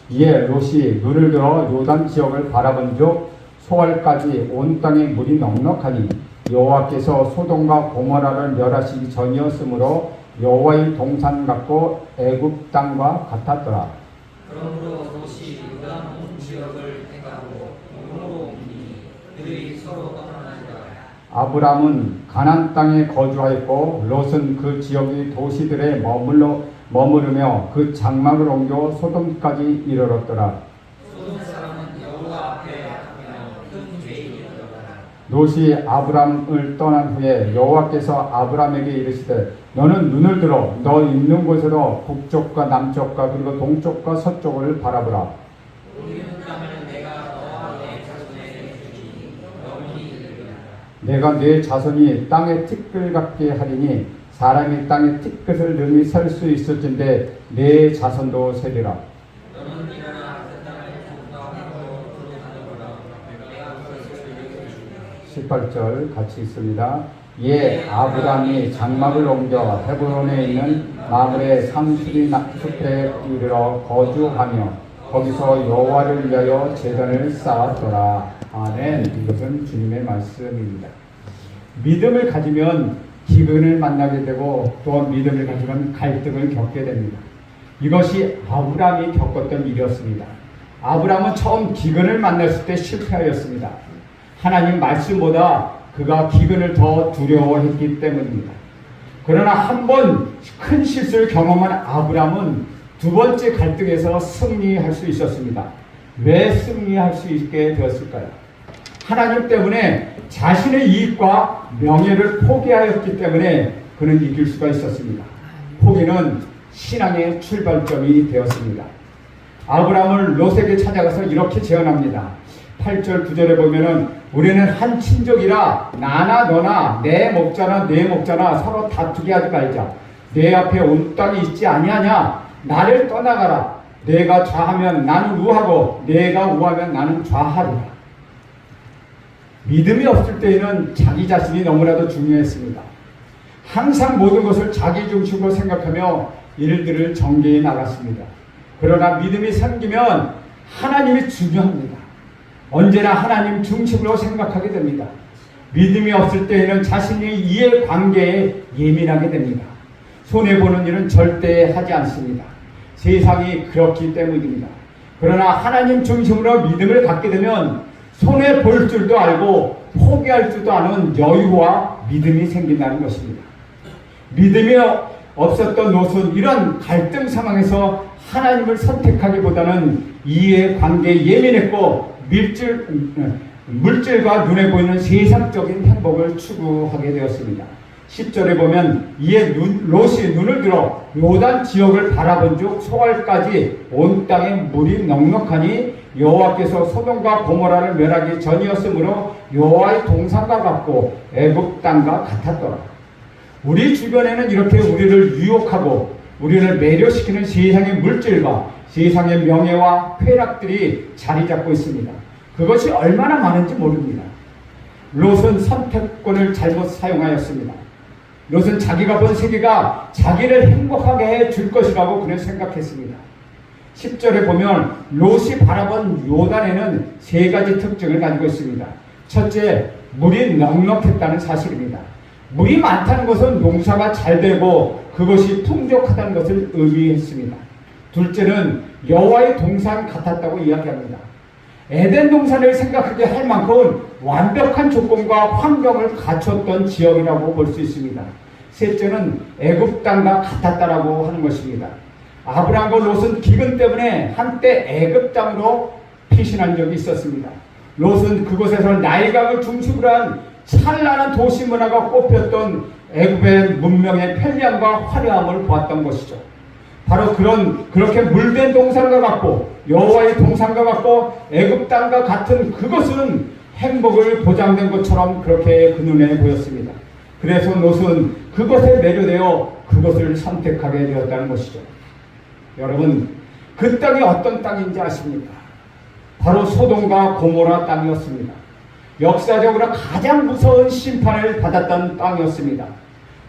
이에 롯이 눈을 들어 요단 지역을 바라본즉 소알까지 온 땅에 물이 넉넉하니 여호와께서 소돔과 고모라를 멸하시기 전이었으므로 여호와의 동산 같고 애굽 땅과 같았더라. 그러므로 롯이 요단 온 지역을 택하고 동으로 옮기니 그들이 서로 떠나니라. 아브람은 가나안 땅에 거주하였고 롯은 그 지역의 도시들에 머무르며 그 장막을 옮겨 소돔까지 이르렀더라. 소돔 사람은 여호와 앞에 악하며 큰 죄인이었더라. 롯이 아브람을 떠난 후에 여호와께서 아브람에게 이르시되 너는 눈을 들어 너 있는 곳에서 북쪽과 남쪽과 그리고 동쪽과 서쪽을 바라보라. 우리는 땅을 내가 너와 내 자손에게 주니 영원히 이르리라. 내가 네 자손이 땅의 티끌 같게 하리니 사람이 땅의 티끌을 능히 설 수 있을진데 네 자손도 세리라. 너는 일어나 그 땅을 공부하고 불로 다니거라. 내가 그것을 너희에게 주리라. 18절 같이 있습니다. 예, 아브람이 장막을 옮겨 헤브론에 있는 마므레 상수리 숲에 이르러 거주하며 거기서 여호와를 위하여 제단을 쌓았더라. 아멘. 이것은 주님의 말씀입니다. 믿음을 가지면 기근을 만나게 되고 또한 믿음을 가지면 갈등을 겪게 됩니다. 이것이 아브람이 겪었던 일이었습니다. 아브람은 처음 기근을 만났을 때 실패하였습니다. 하나님 말씀보다 그가 기근을 더 두려워했기 때문입니다. 그러나 한 번 큰 실수를 경험한 아브람은 두 번째 갈등에서 승리할 수 있었습니다. 왜 승리할 수 있게 되었을까요? 하나님 때문에 자신의 이익과 명예를 포기하였기 때문에 그는 이길 수가 있었습니다. 포기는 신앙의 출발점이 되었습니다. 아브람을 롯에게 찾아가서 이렇게 제언합니다. 8절 9절에 보면은 우리는 한 친족이라 나나 너나 내 목자나 내 목자나 서로 다투게 하지 말자. 내 앞에 온 땅이 있지 아니하냐. 나를 떠나가라. 내가 좌하면 나는 우하고 내가 우하면 나는 좌하리라. 믿음이 없을 때에는 자기 자신이 너무나도 중요했습니다. 항상 모든 것을 자기 중심으로 생각하며 일들을 전개해 나갔습니다. 그러나 믿음이 생기면 하나님이 중요합니다. 언제나 하나님 중심으로 생각하게 됩니다. 믿음이 없을 때에는 자신의 이해관계에 예민하게 됩니다. 손해보는 일은 절대 하지 않습니다. 세상이 그렇기 때문입니다. 그러나 하나님 중심으로 믿음을 갖게 되면 손해볼 줄도 알고 포기할 줄도 아는 여유와 믿음이 생긴다는 것입니다. 믿음이 없었던 롯은 이런 갈등 상황에서 하나님을 선택하기보다는 이해관계에 예민했고 물질과 눈에 보이는 세상적인 행복을 추구하게 되었습니다. 10절에 보면 이에 롯이 눈을 들어 요단 지역을 바라본즉 소알까지 온 땅에 물이 넉넉하니 여호와께서 소돔과 고모라를 멸하기 전이었으므로 여호와의 동산과 같고 애굽 땅과 같았더라. 우리 주변에는 이렇게 우리를 유혹하고 우리를 매료시키는 세상의 물질과 세상의 명예와 쾌락들이 자리 잡고 있습니다. 그것이 얼마나 많은지 모릅니다. 롯은 선택권을 잘못 사용하였습니다. 롯은 자기가 본 세계가 자기를 행복하게 해줄 것이라고 그는 생각했습니다. 10절에 보면 롯이 바라본 요단에는 세 가지 특징을 가지고 있습니다. 첫째, 물이 넉넉했다는 사실입니다. 물이 많다는 것은 농사가 잘 되고 그것이 풍족하다는 것을 의미했습니다. 둘째는 여호와의 동산 같았다고 이야기합니다. 에덴 동산을 생각하게 할 만큼 완벽한 조건과 환경을 갖췄던 지역이라고 볼 수 있습니다. 셋째는 애굽 땅과 같았다라고 하는 것입니다. 아브람과 롯은 기근 때문에 한때 애굽 땅으로 피신한 적이 있었습니다. 롯은 그곳에서 나일강을 중심으로 한 찬란한 도시 문화가 꼽혔던 애굽의 문명의 편리함과 화려함을 보았던 것이죠. 바로 그렇게 물된 동산과 같고 여호와의 동산과 같고 애굽 땅과 같은 그것은 행복을 보장된 것처럼 그렇게 그 눈에 보였습니다. 그래서 롯은 그것에 매료되어 그것을 선택하게 되었다는 것이죠. 여러분, 그 땅이 어떤 땅인지 아십니까? 바로 소돔과 고모라 땅이었습니다. 역사적으로 가장 무서운 심판을 받았던 땅이었습니다.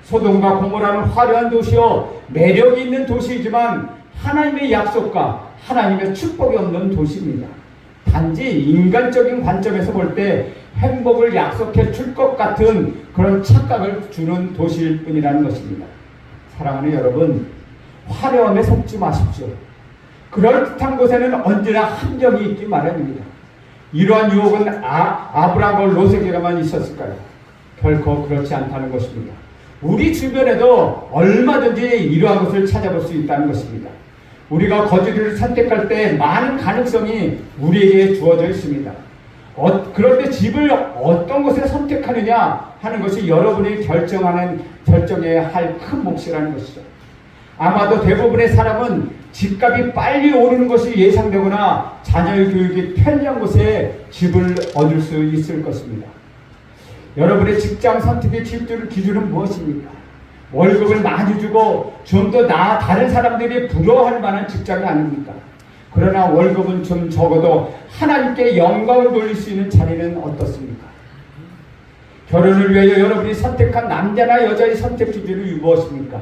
소돔과 고모라는 화려한 도시요 매력이 있는 도시이지만 하나님의 약속과 하나님의 축복이 없는 도시입니다. 단지 인간적인 관점에서 볼 때 행복을 약속해 줄 것 같은 그런 착각을 주는 도시일 뿐이라는 것입니다. 사랑하는 여러분, 화려함에 속지 마십시오. 그럴듯한 곳에는 언제나 함정이 있기 마련입니다. 이러한 유혹은 아브라함과 롯에게만 있었을까요? 결코 그렇지 않다는 것입니다. 우리 주변에도 얼마든지 이러한 것을 찾아볼 수 있다는 것입니다. 우리가 거주지를 선택할 때 많은 가능성이 우리에게 주어져 있습니다. 그런데 집을 어떤 곳에 선택하느냐 하는 것이 여러분이 결정해야 할 큰 몫이라는 것이죠. 아마도 대부분의 사람은 집값이 빨리 오르는 것이 예상되거나 자녀의 교육이 편리한 곳에 집을 얻을 수 있을 것입니다. 여러분의 직장 선택의 기준은 무엇입니까? 월급을 많이 주고 좀 더 다른 사람들이 부러워할 만한 직장이 아닙니까? 그러나 월급은 좀 적어도 하나님께 영광을 돌릴 수 있는 자리는 어떻습니까? 결혼을 위하여 여러분이 선택한 남자나 여자의 선택 기준이 무엇입니까?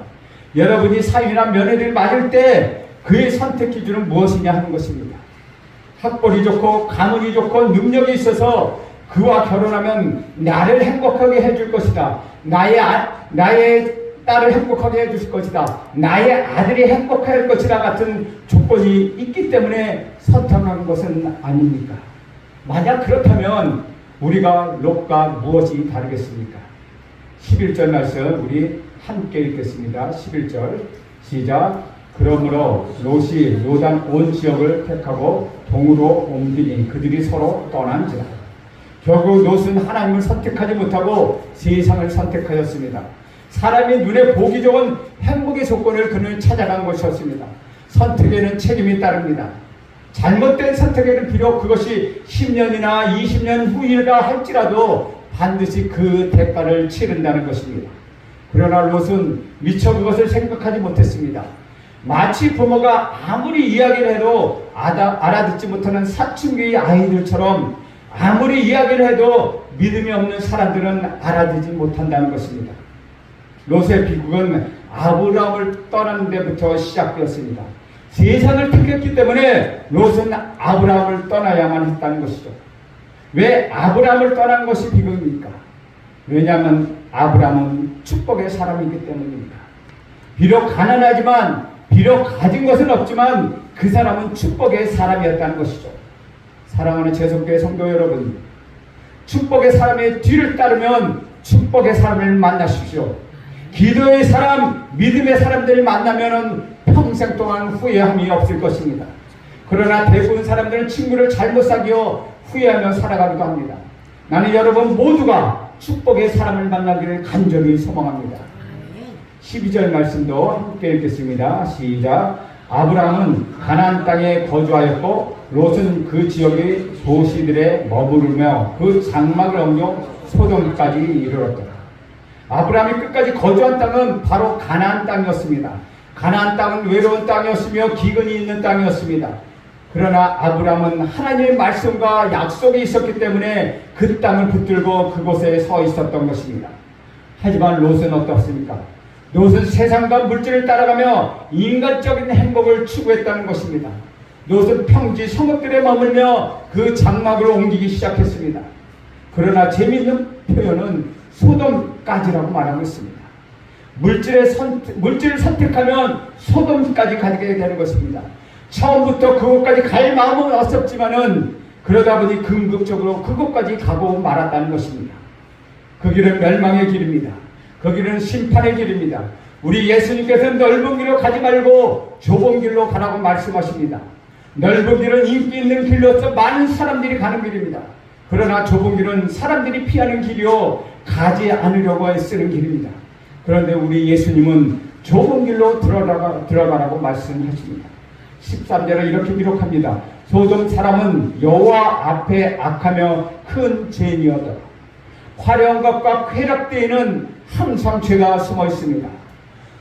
여러분이 사위나 며느리를 맞을 때 그의 선택 기준은 무엇이냐 하는 것입니다. 학벌이 좋고 가문이 좋고 능력이 있어서 그와 결혼하면 나를 행복하게 해줄 것이다. 나의 딸을 행복하게 해줄 것이다. 나의 아들이 행복할 것이다 같은 조건이 있기 때문에 선택하는 것은 아닙니까? 만약 그렇다면 우리가 롯과 무엇이 다르겠습니까? 11절 말씀 우리 함께 읽겠습니다. 11절 시작. 그러므로 롯이 요단 온 지역을 택하고 동으로 옮기니 그들이 서로 떠난지라. 결국 롯은 하나님을 선택하지 못하고 세상을 선택하였습니다. 사람이 눈에 보기 좋은 행복의 조건을 그는 찾아간 것이었습니다. 선택에는 책임이 따릅니다. 잘못된 선택에는 비록 그것이 10년이나 20년 후이라 할지라도 반드시 그 대가를 치른다는 것입니다. 그러나 롯은 미처 그것을 생각하지 못했습니다. 마치 부모가 아무리 이야기를 해도 알아듣지 못하는 사춘기의 아이들처럼 아무리 이야기를 해도 믿음이 없는 사람들은 알아듣지 못한다는 것입니다. 롯의 비극은 아브라함을 떠나는 데부터 시작되었습니다. 세상을 택했기 때문에 롯은 아브라함을 떠나야만 했다는 것이죠. 왜 아브라함을 떠난 것이 비극입니까? 왜냐하면 아브라함은 축복의 사람이기 때문입니다. 비록 가난하지만 비록 가진 것은 없지만 그 사람은 축복의 사람이었다는 것이죠. 사랑하는 제속교회 성도 여러분, 축복의 사람의 뒤를 따르면 축복의 사람을 만나십시오. 기도의 사람, 믿음의 사람들을 만나면 평생 동안 후회함이 없을 것입니다. 그러나 대부분 사람들은 친구를 잘못 사귀어 후회하며 살아가기도 합니다. 나는 여러분 모두가 축복의 사람을 만나기를 간절히 소망합니다. 12절 말씀도 함께 읽겠습니다. 시작. 아브라함은 가나안 땅에 거주하였고 롯은 그 지역의 도시들에 머무르며 그 장막을 옮겨 소돔까지 이르렀더라. 아브라함이 끝까지 거주한 땅은 바로 가나안 땅이었습니다. 가나안 땅은 외로운 땅이었으며 기근이 있는 땅이었습니다. 그러나 아브라함은 하나님의 말씀과 약속이 있었기 때문에 그 땅을 붙들고 그곳에 서 있었던 것입니다. 하지만 롯은 어떻습니까? 롯은 세상과 물질을 따라가며 인간적인 행복을 추구했다는 것입니다. 롯은 평지 성읍들에 머물며 그 장막을 옮기기 시작했습니다. 그러나 재미있는 표현은 소돔까지라고 말하고 있습니다. 물질을 선택하면 소돔까지 가게 되는 것입니다. 처음부터 그곳까지 갈 마음은 없었지만은 그러다 보니 궁극적으로 그곳까지 가고 말았다는 것입니다. 그 길은 멸망의 길입니다. 그 길은 심판의 길입니다. 우리 예수님께서는 넓은 길로 가지 말고 좁은 길로 가라고 말씀하십니다. 넓은 길은 인기 있는 길로서 많은 사람들이 가는 길입니다. 그러나 좁은 길은 사람들이 피하는 길이요 가지 않으려고 쓰는 길입니다. 그런데 우리 예수님은 좁은 길로 들어가라고 말씀하십니다. 13절에 이렇게 기록합니다. 소돔 사람은 여호와 앞에 악하며 큰 죄인이었더라. 화려한 것과 쾌락되에는 항상 죄가 숨어 있습니다.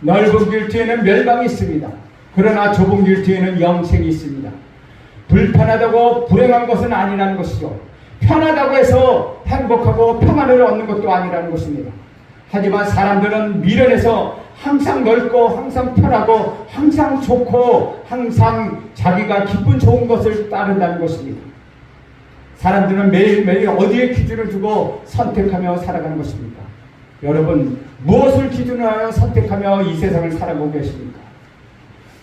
넓은 길 뒤에는 멸망이 있습니다. 그러나 좁은 길 뒤에는 영생이 있습니다. 불편하다고 불행한 것은 아니라는 것이죠. 편하다고 해서 행복하고 평안을 얻는 것도 아니라는 것입니다. 하지만 사람들은 미련해서 항상 넓고 항상 편하고 항상 좋고 항상 자기가 기쁜 좋은 것을 따른다는 것입니다. 사람들은 매일매일 어디에 기준을 두고 선택하며 살아가는 것입니까? 여러분, 무엇을 기준으로 하여 선택하며 이 세상을 살아가고 계십니까?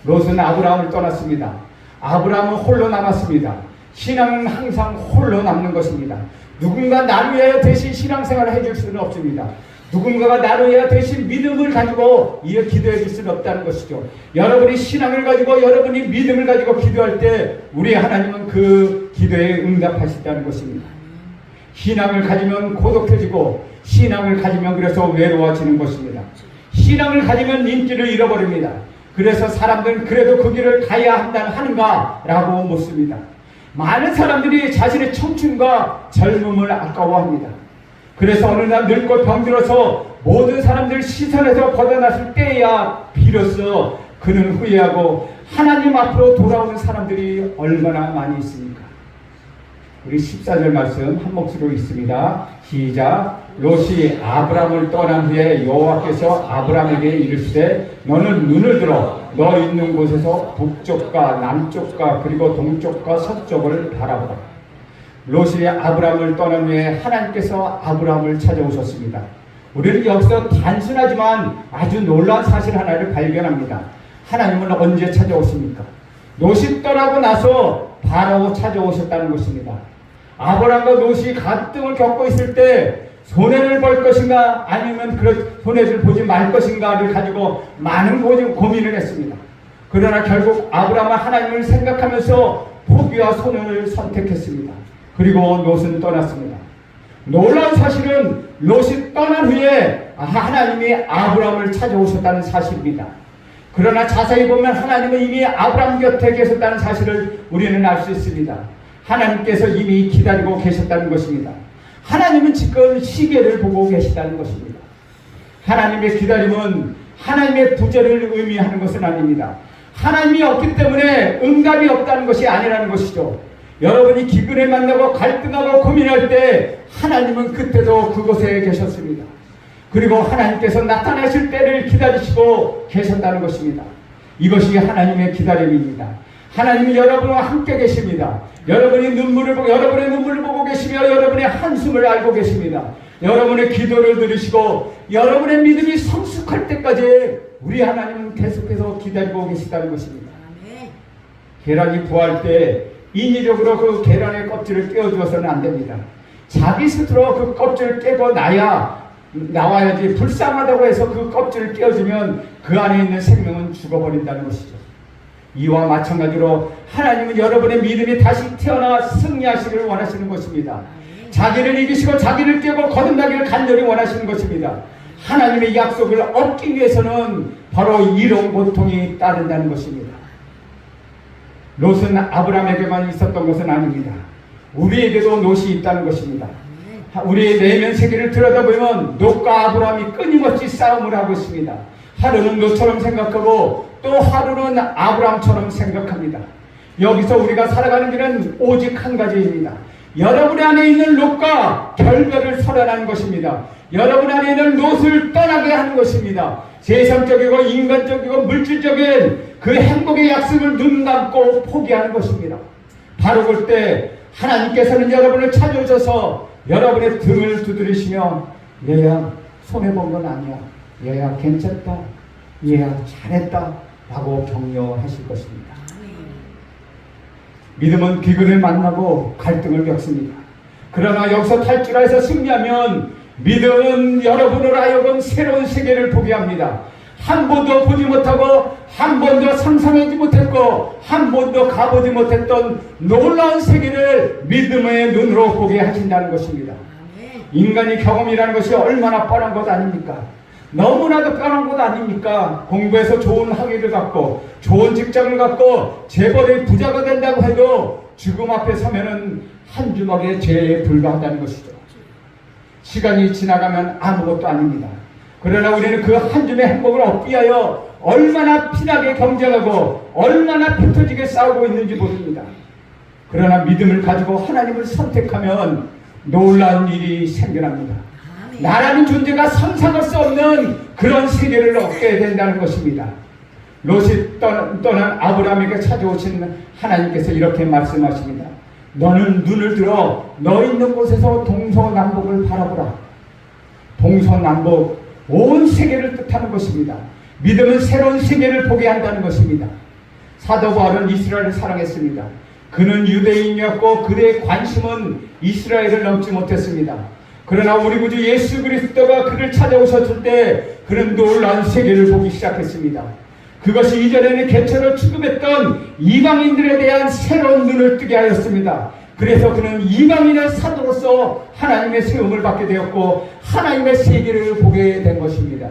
롯은 아브라함을 떠났습니다. 아브라함은 홀로 남았습니다. 신앙은 항상 홀로 남는 것입니다. 누군가 나를 위하여 대신 신앙생활을 해줄 수는 없습니다. 누군가가 나를 위하여 대신 믿음을 가지고 이어 기도해 줄 수는 없다는 것이죠. 여러분이 신앙을 가지고 여러분이 믿음을 가지고 기도할 때 우리 하나님은 그 기도에 응답하신다는 것입니다. 신앙을 가지면 고독해지고 신앙을 가지면 그래서 외로워지는 것입니다. 신앙을 가지면 인기를 잃어버립니다. 그래서 사람들은 그래도 그 길을 가야 하는가 라고 묻습니다. 많은 사람들이 자신의 청춘과 젊음을 아까워합니다. 그래서 어느 날 늙고 병들어서 모든 사람들 시선에서 벗어났을 때야 비로소 그는 후회하고 하나님 앞으로 돌아오는 사람들이 얼마나 많이 있습니까? 우리 14절 말씀 한 목소리로 있습니다. 시작. 롯이 아브람을 떠난 후에 여호와께서 아브람에게 이르시되 너는 눈을 들어 너 있는 곳에서 북쪽과 남쪽과 그리고 동쪽과 서쪽을 바라보라. 롯이 아브람을 떠난 후에 하나님께서 아브람을 찾아오셨습니다. 우리는 여기서 단순하지만 아주 놀라운 사실 하나를 발견합니다. 하나님은 언제 찾아오십니까? 롯이 떠나고 나서 바로 찾아오셨다는 것입니다. 아브람과 롯이 갈등을 겪고 있을 때 손해를 볼 것인가 아니면 그런 손해를 보지 말 것인가를 가지고 많은 고민을 했습니다. 그러나 결국 아브람은 하나님을 생각하면서 포기와 손해를 선택했습니다. 그리고 롯은 떠났습니다. 놀라운 사실은 롯이 떠난 후에 하나님이 아브람을 찾아오셨다는 사실입니다. 그러나 자세히 보면 하나님은 이미 아브람 곁에 계셨다는 사실을 우리는 알 수 있습니다. 하나님께서 이미 기다리고 계셨다는 것입니다. 하나님은 지금 시계를 보고 계시다는 것입니다. 하나님의 기다림은 하나님의 부재를 의미하는 것은 아닙니다. 하나님이 없기 때문에 응답이 없다는 것이 아니라는 것이죠. 여러분이 기근을 만나고 갈등하고 고민할 때 하나님은 그때도 그곳에 계셨습니다. 그리고 하나님께서 나타나실 때를 기다리시고 계셨다는 것입니다. 이것이 하나님의 기다림입니다. 하나님이 여러분과 함께 계십니다. 여러분의 눈물을 보고 계시며 여러분의 한숨을 알고 계십니다. 여러분의 기도를 들으시고 여러분의 믿음이 성숙할 때까지 우리 하나님은 계속해서 기다리고 계시다는 것입니다. 계란이 부할 때 인위적으로 그 계란의 껍질을 떼어주어서는 안 됩니다. 자기 스스로 그 껍질을 깨고 나와야지. 불쌍하다고 해서 그 껍질을 떼어주면 그 안에 있는 생명은 죽어버린다는 것이죠. 이와 마찬가지로 하나님은 여러분의 믿음이 다시 태어나 승리하시기를 원하시는 것입니다. 자기를 이기시고 자기를 깨고 거듭나기를 간절히 원하시는 것입니다. 하나님의 약속을 얻기 위해서는 바로 이런 고통이 따른다는 것입니다. 롯은 아브람에게만 있었던 것은 아닙니다. 우리에게도 롯이 있다는 것입니다. 우리의 내면 세계를 들여다보면 롯과 아브람이 끊임없이 싸움을 하고 있습니다. 하루는 롯처럼 생각하고 또 하루는 아브람처럼 생각합니다. 여기서 우리가 살아가는 길은 오직 한 가지입니다. 여러분 안에 있는 롯과 결별을 선언하는 것입니다. 여러분 안에 있는 롯을 떠나게 하는 것입니다. 세상적이고 인간적이고 물질적인 그 행복의 약속을 눈 감고 포기하는 것입니다. 바로 그때 하나님께서는 여러분을 찾아오셔서 여러분의 등을 두드리시며 얘야 손해본 건 아니야. 얘야 괜찮다. 얘야 잘했다. 라고 격려하실 것입니다. 믿음은 기근을 만나고 갈등을 겪습니다. 그러나 여기서 탈출해서 승리하면 믿음은 여러분을 하여금 새로운 세계를 보게 합니다. 한 번도 보지 못하고 한 번도 상상하지 못했고 한 번도 가보지 못했던 놀라운 세계를 믿음의 눈으로 보게 하신다는 것입니다. 인간의 경험이라는 것이 얼마나 뻔한 것 아닙니까? 너무나도 뻔한 것 아닙니까? 공부해서 좋은 학위를 갖고 좋은 직장을 갖고 재벌의 부자가 된다고 해도 죽음 앞에 서면은 한 주먹의 죄에 불과하다는 것이죠. 시간이 지나가면 아무것도 아닙니다. 그러나 우리는 그 한 줌의 행복을 얻기 위하여 얼마나 피나게 경쟁하고 얼마나 피 터지게 싸우고 있는지 모릅니다. 그러나 믿음을 가지고 하나님을 선택하면 놀라운 일이 생겨납니다. 나라는 존재가 상상할 수 없는 그런 세계를 얻게 된다는 것입니다. 롯이 떠난 아브라함에게 찾아오신 하나님께서 이렇게 말씀하십니다. 너는 눈을 들어 너 있는 곳에서 동서남북을 바라보라. 동서남북 온 세계를 뜻하는 것입니다. 믿음은 새로운 세계를 보게 한다는 것입니다. 사도 바울은 이스라엘을 사랑했습니다. 그는 유대인이었고 그의 관심은 이스라엘을 넘지 못했습니다. 그러나 우리 구주 예수 그리스도가 그를 찾아오셨을 때 그는 놀라운 세계를 보기 시작했습니다. 그것이 이전에는 개처럼 취급했던 이방인들에 대한 새로운 눈을 뜨게 하였습니다. 그래서 그는 이방인의 사도로서 하나님의 세움을 받게 되었고 하나님의 세계를 보게 된 것입니다.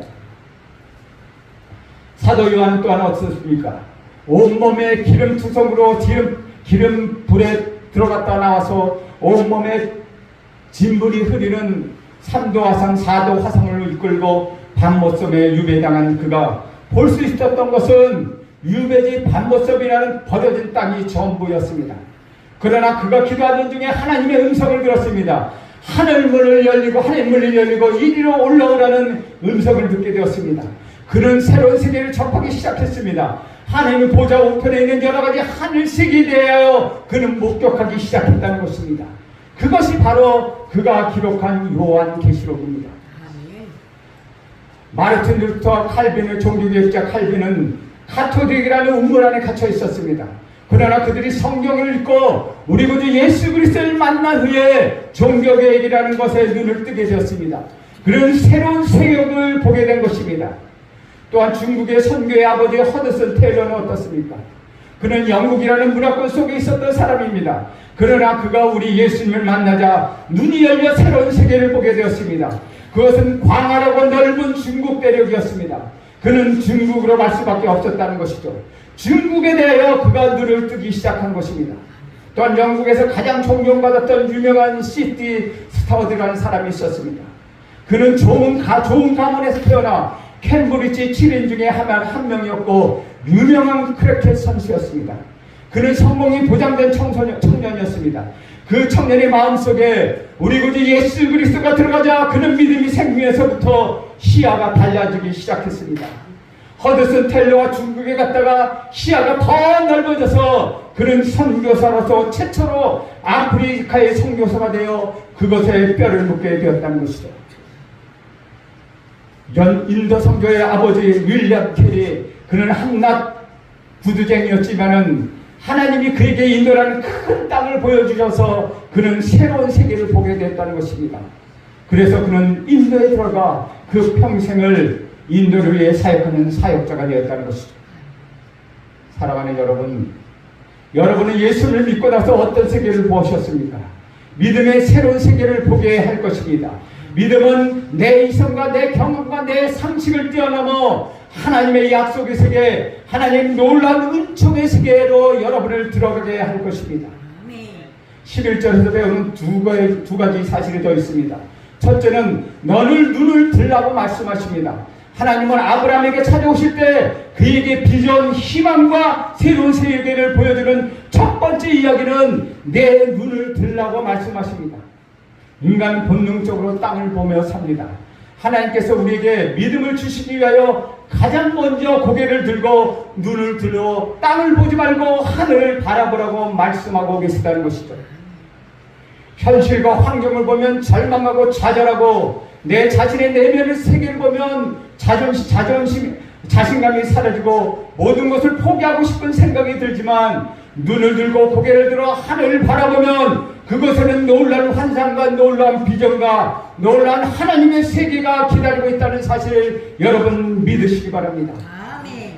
사도 요한은 또한 어떻습니까? 온몸에 기름투성으로 기름 불에 들어갔다 나와서 온몸에 진불이 흐리는 3도 화상 4도 화상을 이끌고 밤모섬에 유배당한 그가 볼 수 있었던 것은 유배지 밤모섬이라는 버려진 땅이 전부였습니다. 그러나 그가 기도하던 중에 하나님의 음성을 들었습니다. 하늘문을 열리고 하늘문이 열리고 이리로 올라오라는 음성을 듣게 되었습니다. 그는 새로운 세계를 접하기 시작했습니다. 하나님의 보좌 우편에 있는 여러 가지 하늘 세계에 대하여 그는 목격하기 시작했다는 것입니다. 그것이 바로 그가 기록한 요한계시록입니다. 마르틴 루터 칼빈의 종교개혁자 칼빈은 카토릭이라는 우물 안에 갇혀 있었습니다. 그러나 그들이 성경을 읽고 우리 구주 예수 그리스도를 만난 후에 종교개혁이라는 것에 눈을 뜨게 되었습니다. 그런 새로운 세계를 보게 된 것입니다. 또한 중국의 선교의 아버지 허드슨 테일러는 어떻습니까? 그는 영국이라는 문화권 속에 있었던 사람입니다. 그러나 그가 우리 예수님을 만나자 눈이 열려 새로운 세계를 보게 되었습니다. 그것은 광활하고 넓은 중국 대륙이었습니다. 그는 중국으로 갈 수밖에 없었다는 것이죠. 중국에 대하여 그가 눈을 뜨기 시작한 것입니다. 또한 영국에서 가장 존경받았던 유명한 시티 스타워드라는 사람이 있었습니다. 그는 좋은 가문에서 태어나 캠브리지 7인 중에 한 명이었고 유명한 크리켓 선수였습니다. 그는 성공이 보장된 청년이었습니다. 그 청년의 마음속에 우리 구주 예수 그리스도가 들어가자 그는 믿음이 생명에서부터 시야가 달라지기 시작했습니다. 허드슨 텔러와 중국에 갔다가 시야가 더 넓어져서 그는 선교사로서 최초로 아프리카의 선교사가 되어 그것에 뼈를 묻게 되었다는 것이죠. 인도 선교의 아버지 윌리엄 캐리, 그는 한낱 구두쟁이였지만은 하나님이 그에게 인도라는 큰 땅을 보여주셔서 그는 새로운 세계를 보게 됐다는 것입니다. 그래서 그는 인도에 들어가 그 평생을 인도를 위해 사역하는 사역자가 되었다는 것이죠. 사랑하는 여러분, 여러분은 예수를 믿고 나서 어떤 세계를 보셨습니까? 믿음의 새로운 세계를 보게 할 것입니다. 믿음은 내 이성과 내 경험과 내 상식을 뛰어넘어 하나님의 약속의 세계, 하나님 놀라운 은총의 세계로 여러분을 들어가게 할 것입니다. 11절에서 배우는 두 가지 사실이 더 있습니다. 첫째는 너를 눈을 들라고 말씀하십니다. 하나님은 아브라함에게 찾아오실 때 그에게 비전, 희망과 새로운 세계를 보여주는 첫 번째 이야기는 내 눈을 들라고 말씀하십니다. 인간 본능적으로 땅을 보며 삽니다. 하나님께서 우리에게 믿음을 주시기 위하여 가장 먼저 고개를 들고 눈을 들어 땅을 보지 말고 하늘을 바라보라고 말씀하고 계시다는 것이죠. 현실과 환경을 보면 절망하고 좌절하고 내 자신의 내면의 세계를 보면 자신감이 사라지고 모든 것을 포기하고 싶은 생각이 들지만 눈을 들고 고개를 들어 하늘을 바라보면 그것에는 놀라운 환상과 놀라운 비전과 놀라운 하나님의 세계가 기다리고 있다는 사실을 여러분 믿으시기 바랍니다. 아멘.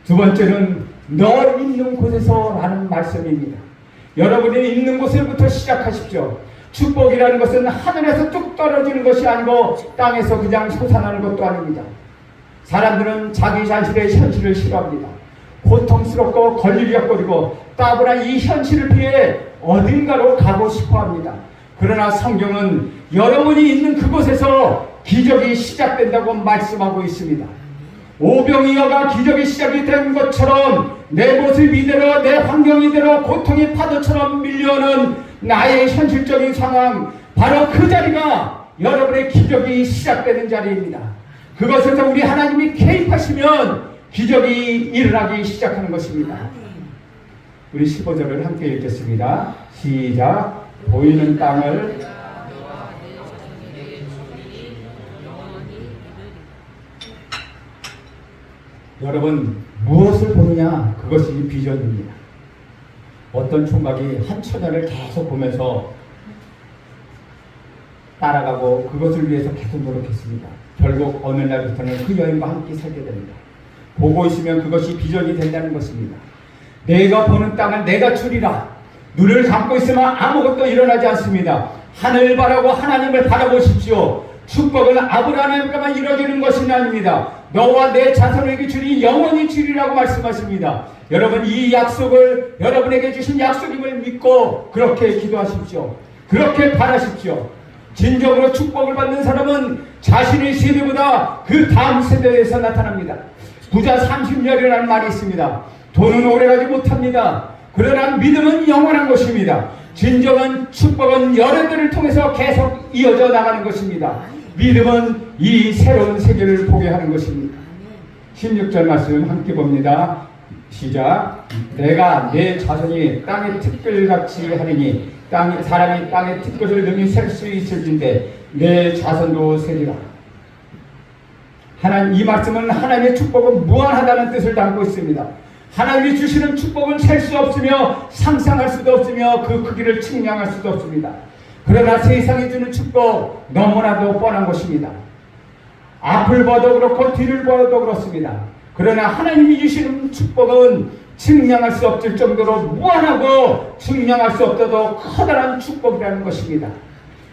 두 번째는 너 있는 곳에서 라는 말씀입니다. 여러분이 있는 곳에부터 시작하십시오. 축복이라는 것은 하늘에서 뚝 떨어지는 것이 아니고 땅에서 그냥 솟아나는 것도 아닙니다. 사람들은 자기 자신의 현실을 싫어합니다. 고통스럽고 걸리적거리고 따분한 이 현실을 피해 어딘가로 가고 싶어합니다. 그러나 성경은 여러분이 있는 그곳에서 기적이 시작된다고 말씀하고 있습니다. 오병이어가 기적이 시작이 된 것처럼 내 모습 이대로 내 환경 이대로 고통의 파도처럼 밀려오는 나의 현실적인 상황, 바로 그 자리가 여러분의 기적이 시작되는 자리입니다. 그것에서 우리 하나님이 개입하시면 기적이 일어나기 시작하는 것입니다. 우리 15절을 함께 읽겠습니다. 시작. 보이는 땅을 여러분 무엇을 보느냐? 그것이 비전입니다. 어떤 총각이 한 처녀를 계속 보면서 따라가고 그것을 위해서 계속 노력했습니다. 결국 어느 날부터는 그 여인과 함께 살게 됩니다. 보고 있으면 그것이 비전이 된다는 것입니다. 내가 보는 땅을 내가 주리라. 눈을 감고 있으면 아무것도 일어나지 않습니다. 하늘 바라고 하나님을 바라보십시오. 축복은 아브라함에게만 이루어지는 것이 아닙니다. 너와 내 자손에게 주리 영원히 주리라고 말씀하십니다. 여러분 이 약속을 여러분에게 주신 약속임을 믿고 그렇게 기도하십시오. 그렇게 바라십시오. 진정으로 축복을 받는 사람은 자신의 세대보다 그 다음 세대에서 나타납니다. 부자 30년이라는 말이 있습니다. 돈은 오래가지 못합니다. 그러나 믿음은 영원한 것입니다. 진정한 축복은 열애들을 통해서 계속 이어져 나가는 것입니다. 믿음은 이 새로운 세계를 보게 하는 것입니다. 16절 말씀 함께 봅니다. 시작. 내가 내 자손이 땅의 티끌같이 하리니 사람이 땅의 티끌을 능히 셀 수 있을진데 내 자손도 세리라. 이 말씀은 하나님의 축복은 무한하다는 뜻을 담고 있습니다. 하나님이 주시는 축복은 셀 수 없으며 상상할 수도 없으며 그 크기를 측량할 수도 없습니다. 그러나 세상이 주는 축복 너무나도 뻔한 것입니다. 앞을 봐도 그렇고 뒤를 봐도 그렇습니다. 그러나 하나님이 주시는 축복은 측량할 수 없을 정도로 무한하고 측량할 수 없어도 커다란 축복이라는 것입니다.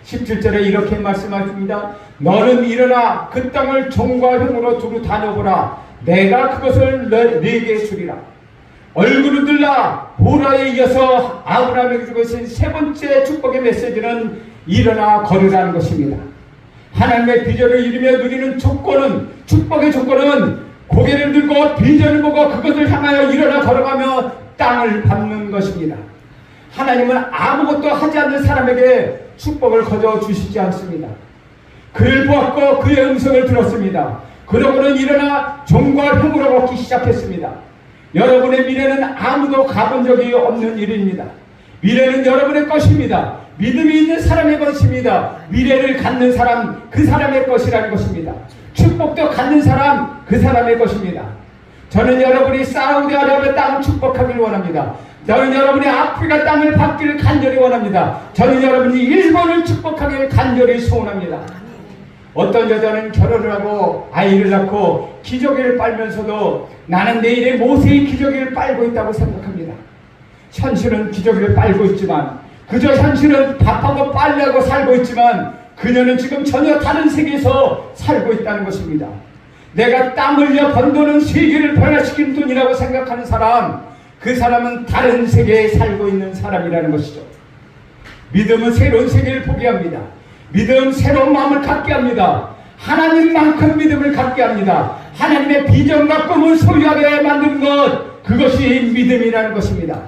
17절에 이렇게 말씀하십니다. 너는 일어나 그 땅을 종과 형으로 두루 다녀보라. 내가 그것을 네게 주리라. 얼굴을 들라. 보라에 이어서 아브라함에게 주신 세 번째 축복의 메시지는 일어나 걸으라는 것입니다. 하나님의 비전을 이루며 누리는 조건은, 축복의 조건은 고개를 들고 비전을 보고 그것을 향하여 일어나 걸어가며 땅을 밟는 것입니다. 하나님은 아무것도 하지 않는 사람에게 축복을 거저 주시지 않습니다. 그를 보았고 그의 음성을 들었습니다. 그러고는 일어나 종과 형으로 걷기 시작했습니다. 여러분의 미래는 아무도 가본 적이 없는 일입니다. 미래는 여러분의 것입니다. 믿음이 있는 사람의 것입니다. 미래를 갖는 사람, 그 사람의 것이라는 것입니다. 축복도 갖는 사람, 그 사람의 것입니다. 저는 여러분이 사우디아라비아 땅을 축복하길 원합니다. 저는 여러분이 아프리카 땅을 받기를 간절히 원합니다. 저는 여러분이 일본을 축복하기를 간절히 소원합니다. 어떤 여자는 결혼을 하고 아이를 낳고 기저귀를 빨면서도 나는 내일의 모세의 기저귀를 빨고 있다고 생각합니다. 현실은 기저귀를 빨고 있지만, 그저 현실은 밥하고 빨래하고 살고 있지만 그녀는 지금 전혀 다른 세계에서 살고 있다는 것입니다. 내가 땀 흘려 번 돈은 세계를 변화시키는 돈이라고 생각하는 사람, 그 사람은 다른 세계에 살고 있는 사람이라는 것이죠. 믿음은 새로운 세계를 보게 합니다. 믿음은 새로운 마음을 갖게 합니다. 하나님만큼 믿음을 갖게 합니다. 하나님의 비전과 꿈을 소유하게 만드는 것, 그것이 믿음이라는 것입니다.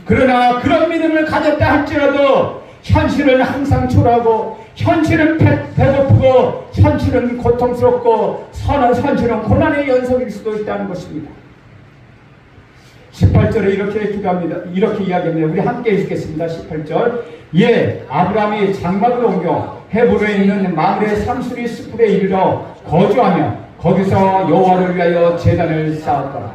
그러나 그런 믿음을 가졌다 할지라도 현실은 항상 초라하고, 현실은 배고프고, 현실은 고통스럽고, 현실은 고난의 연속일 수도 있다는 것입니다. 18절에 이렇게 기도합니다. 이렇게 이야기합니다. 우리 함께 읽겠습니다. 18절. 예, 아브라함이 장막을 옮겨 헤브론에 있는 마므레 삼수리 스풀에 이르러 거주하며 거기서 여호와를 위하여 제단을 쌓았더라.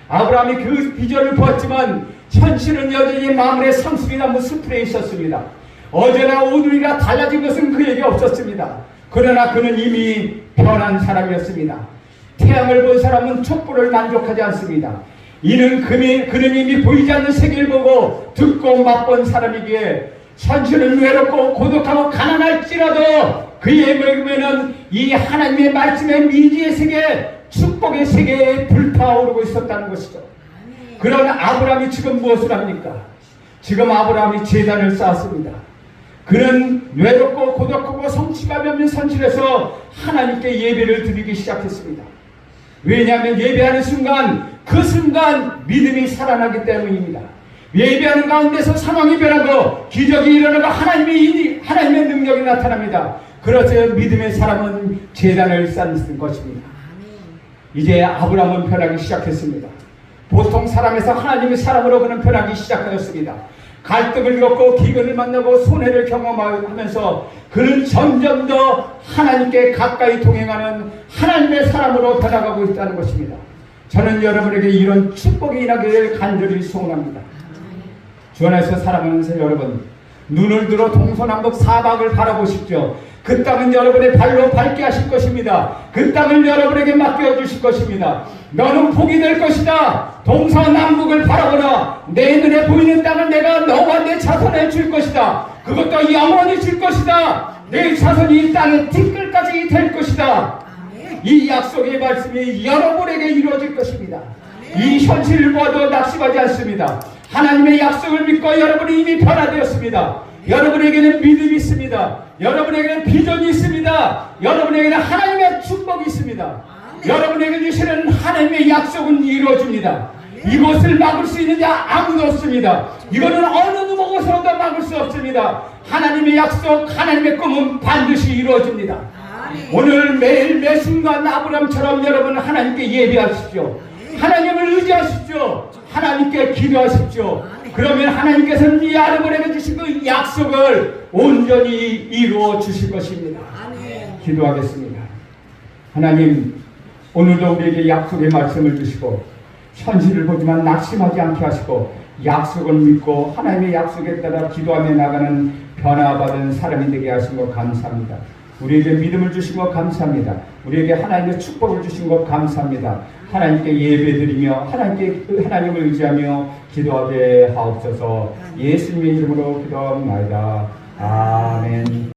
아브라함이 그 비전을 보았지만 현실은 여전히 마므레 삼수리 나무 스풀에 있었습니다. 어제나 오늘이라 달라진 것은 그에게 없었습니다. 그러나 그는 이미 변한 사람이었습니다. 태양을 본 사람은 촛불을 만족하지 않습니다. 그는 이미 보이지 않는 세계를 보고 듣고 맛본 사람이기에 현실은 외롭고 고독하고 가난할지라도 그의 몸에는 이 하나님의 말씀의 미지의 세계, 축복의 세계에 불타오르고 있었다는 것이죠. 그런 아브라함이 지금 무엇을 합니까? 지금 아브라함이 제단을 쌓았습니다. 그는 외롭고 고독하고 성취감이 없는 현실에서 하나님께 예배를 드리기 시작했습니다. 왜냐하면 예배하는 순간, 그 순간 믿음이 살아나기 때문입니다. 예배하는 가운데서 상황이 변하고 기적이 일어나고 하나님의 능력이 나타납니다. 그래서 믿음의 사람은 제단을 쌓는 것입니다. 이제 아브라함은 변하기 시작했습니다. 보통 사람에서 하나님의 사람으로 그는 변하기 시작하였습니다. 갈등을 겪고 기근을 만나고 손해를 경험하면서 그는 점점 더 하나님께 가까이 동행하는 하나님의 사람으로 변화가고 있다는 것입니다. 저는 여러분에게 이런 축복이 임하기를 간절히 소원합니다. 주 안에서 사랑하는 여러분, 눈을 들어 동서남북 사방을 바라보십시오. 그 땅은 여러분의 발로 밟게 하실 것입니다. 그 땅을 여러분에게 맡겨주실 것입니다. 너는 복이 될 것이다. 동서남북을 바라보라. 내 눈에 보이는 땅을 내가 너와 내 자손에 줄 것이다. 그것도 영원히 줄 것이다. 내 자손이 이 땅의 티끌까지 될 것이다. 이 약속의 말씀이 여러분에게 이루어질 것입니다. 이 현실을 보아도 낙심하지 않습니다. 하나님의 약속을 믿고 여러분이 이미 변화되었습니다. 여러분에게는 믿음이 있습니다. 여러분에게는 비전이 있습니다. 여러분에게는 하나님의 축복이 있습니다. 여러분에게 주시는 하나님의 약속은 이루어집니다. 이것을 막을 수 있는 자 아무도 없습니다. 이거는 어느 누구로서도 막을 수 없습니다. 하나님의 약속, 하나님의 꿈은 반드시 이루어집니다. 오늘 매일 매 순간 아브라함처럼 여러분 하나님께 예배하십시오. 하나님을 의지하십시오. 하나님께 기도하십시오. 그러면 하나님께서는 이 여러분에게 주신 그 약속을 온전히 이루어 주실 것입니다. 기도하겠습니다. 하나님, 오늘도 우리에게 약속의 말씀을 주시고 현실을 보지만 낙심하지 않게 하시고 약속을 믿고 하나님의 약속에 따라 기도하며 나가는 변화받은 사람이 되게 하신 것 감사합니다. 우리에게 믿음을 주신 것 감사합니다. 우리에게 하나님의 축복을 주신 것 감사합니다. 하나님께 예배드리며 하나님을 의지하며 기도하게 하옵소서. 예수님의 이름으로 기도합니다. 아멘.